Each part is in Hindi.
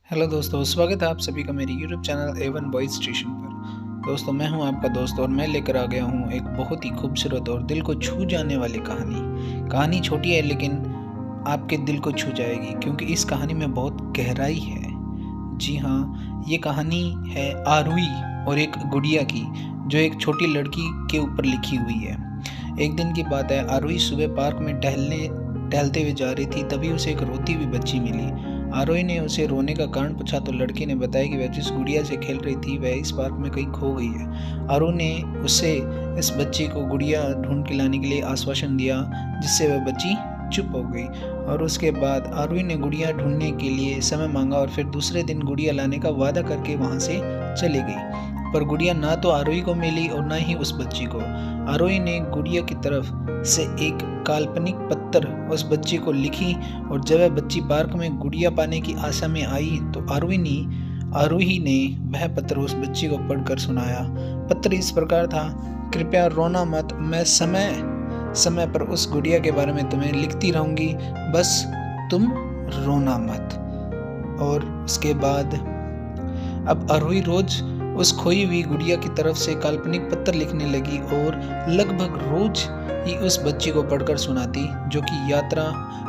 हेलो दोस्तों, स्वागत है आप सभी का मेरे YouTube channel A1 voice station पर। दोस्तों, मैं हूं आपका दोस्त और मैं लेकर आ गया हूं एक बहुत ही खूबसूरत और दिल को छू जाने वाली कहानी छोटी है लेकिन आपके दिल को छू जाएगी क्योंकि इस कहानी में बहुत गहराई है। जी हाँ, ये कहानी है आरुई और एक गुड़िया की, जो एक छोटी लड़की के ऊपर लिखी हुई है। एक दिन की बात है, आरुई सुबह पार्क में टहलते हुए जा रही थी, तभी उसे एक रोती हुई बच्ची मिली। आरोही ने उसे रोने का कारण पूछा तो लड़की ने बताया कि वह जिस गुड़िया से खेल रही थी वह इस पार्क में कहीं खो गई है। आरोही ने उसे इस बच्ची को गुड़िया ढूंढ के लाने के लिए आश्वासन दिया, जिससे वह बच्ची चुप हो गई। और उसके बाद आरोही ने गुड़िया ढूंढने के लिए समय मांगा और फिर दूसरे दिन गुड़िया लाने का वादा करके वहां से चली गई। पर गुड़िया ना तो आरोही को मिली और ना ही उस बच्ची को। आरोही ने गुड़िया की तरफ से एक काल्पनिक पत्र उस बच्ची को लिखी और जब वह बच्ची पार्क में गुड़िया पाने की आशा में आई तो आरोही ने वह पत्र उस बच्ची को पढ़कर सुनाया। पत्र इस प्रकार था: कृपया रोना मत, मैं समय समय पर उस गुड़िया के बारे में तुम्हें लिखती रहूंगी, बस तुम रोना मत। और उसके बाद अब आरोही रोज उस खोई हुई गुड़िया की तरफ से काल्पनिक पत्र लिखने लगी और लगभग रोज ही उस बच्ची को पढ़कर सुनाती, जो कि यात्रा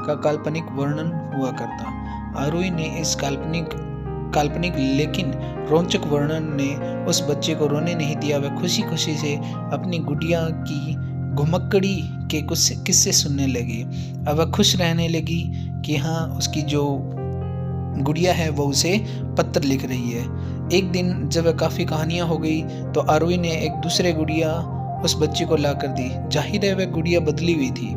का काल्पनिक वर्णन हुआ करता। आरोही ने इस काल्पनिक लेकिन रोचक वर्णन ने उस बच्चे को रोने नहीं दिया। वह खुशी खुशी से अपनी गुड़िया की घुमक्कड़ी के कुछ किस्से सुनने लगी। अब वह खुश रहने लगी कि हाँ, उसकी जो गुड़िया है वो उसे पत्र लिख रही है। एक दिन जब वह काफ़ी कहानियाँ हो गई तो आरोही ने एक दूसरे गुड़िया उस बच्ची को ला कर दी। जाहिर है वह गुड़िया बदली हुई थी,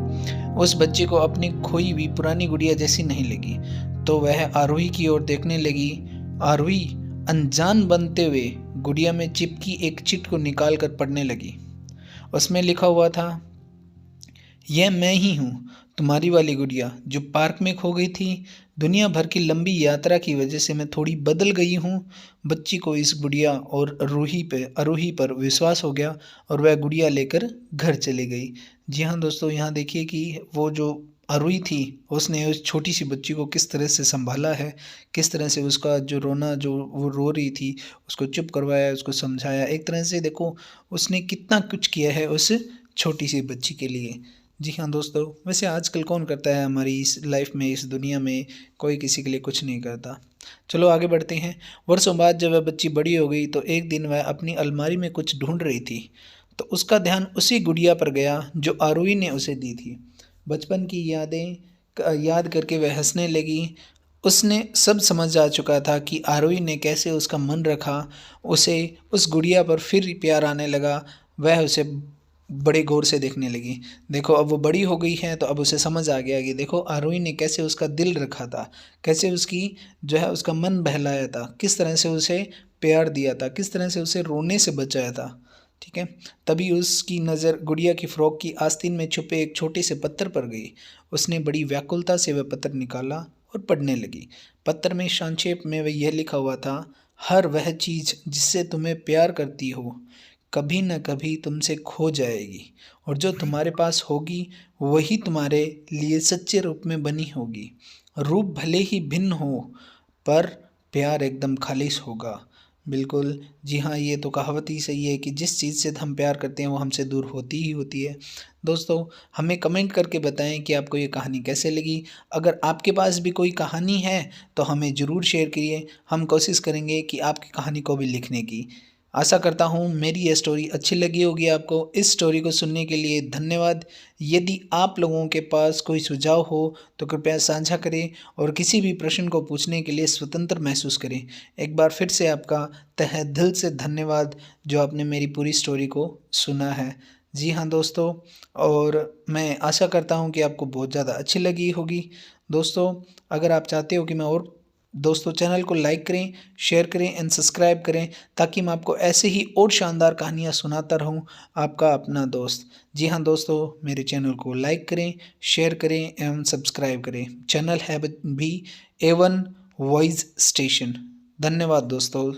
उस बच्ची को अपनी खोई हुई पुरानी गुड़िया जैसी नहीं लगी, तो वह आरोही की ओर देखने लगी। आरोही अनजान बनते हुए गुड़िया में चिपकी एक चिट को निकाल कर पढ़ने लगी। उसमें लिखा हुआ था: यह मैं ही हूँ, तुम्हारी वाली गुड़िया जो पार्क में खो गई थी। दुनिया भर की लंबी यात्रा की वजह से मैं थोड़ी बदल गई हूँ। बच्ची को इस गुड़िया और आरोही पर विश्वास हो गया और वह गुड़िया लेकर घर चली गई। जी हाँ दोस्तों, यहाँ देखिए कि वो जो आरोही थी उसने उस छोटी सी बच्ची को किस तरह से संभाला है, किस तरह से उसका जो रोना, जो वो रो रही थी, उसको चुप करवाया, उसको समझाया। एक तरह से देखो उसने कितना कुछ किया है उस छोटी सी बच्ची के लिए। जी हाँ दोस्तों, वैसे आजकल कौन करता है हमारी इस लाइफ में, इस दुनिया में कोई किसी के लिए कुछ नहीं करता। चलो आगे बढ़ते हैं। वर्षों बाद जब वह बच्ची बड़ी हो गई तो एक दिन वह अपनी अलमारी में कुछ ढूंढ रही थी, तो उसका ध्यान उसी गुड़िया पर गया जो आरोही ने उसे दी थी। बचपन की यादें याद करके वह हंसने लगी। उसने सब समझ आ चुका था कि आरोही ने कैसे उसका मन रखा। उसे उस गुड़िया पर फिर प्यार आने लगा। वह उसे बड़े गौर से देखने लगी। देखो अब वो बड़ी हो गई है तो अब उसे समझ आ गया कि देखो आरोही ने कैसे उसका दिल रखा था, कैसे उसकी जो है उसका मन बहलाया था, किस तरह से उसे प्यार दिया था, किस तरह से उसे रोने से बचाया था। ठीक है, तभी उसकी नज़र गुड़िया की फ्रॉक की आस्तीन में छुपे एक छोटे से पत्थर पर गई। उसने बड़ी व्याकुलता से वह पत्थर निकाला और पढ़ने लगी। पत्र में संक्षेप में वह यह लिखा हुआ था: हर वह चीज़ जिससे तुम्हें प्यार करती हो कभी न कभी तुमसे खो जाएगी, और जो तुम्हारे पास होगी वही तुम्हारे लिए सच्चे रूप में बनी होगी। रूप भले ही भिन्न हो पर प्यार एकदम खालिश होगा। बिल्कुल, जी हाँ, ये तो कहावत ही सही है कि जिस चीज़ से हम प्यार करते हैं वो हमसे दूर होती ही होती है। दोस्तों, हमें कमेंट करके बताएं कि आपको ये कहानी कैसे लगी। अगर आपके पास भी कोई कहानी है तो हमें ज़रूर शेयर करिए। हम कोशिश करेंगे कि आपकी कहानी को भी लिखने की। आशा करता हूँ मेरी ये स्टोरी अच्छी लगी होगी आपको। इस स्टोरी को सुनने के लिए धन्यवाद। यदि आप लोगों के पास कोई सुझाव हो तो कृपया साझा करें और किसी भी प्रश्न को पूछने के लिए स्वतंत्र महसूस करें। एक बार फिर से आपका तहे दिल से धन्यवाद जो आपने मेरी पूरी स्टोरी को सुना है। जी हाँ दोस्तों, और मैं आशा करता हूँ कि आपको बहुत ज़्यादा अच्छी लगी होगी। दोस्तों, अगर आप चाहते हो कि मैं और दोस्तों चैनल को लाइक करें, शेयर करें एंड सब्सक्राइब करें ताकि मैं आपको ऐसे ही और शानदार कहानियाँ सुनाता रहूं। आपका अपना दोस्त। जी हाँ दोस्तों, मेरे चैनल को लाइक करें, शेयर करें एवं सब्सक्राइब करें। चैनल है भी A1 वॉइस स्टेशन। धन्यवाद दोस्तों।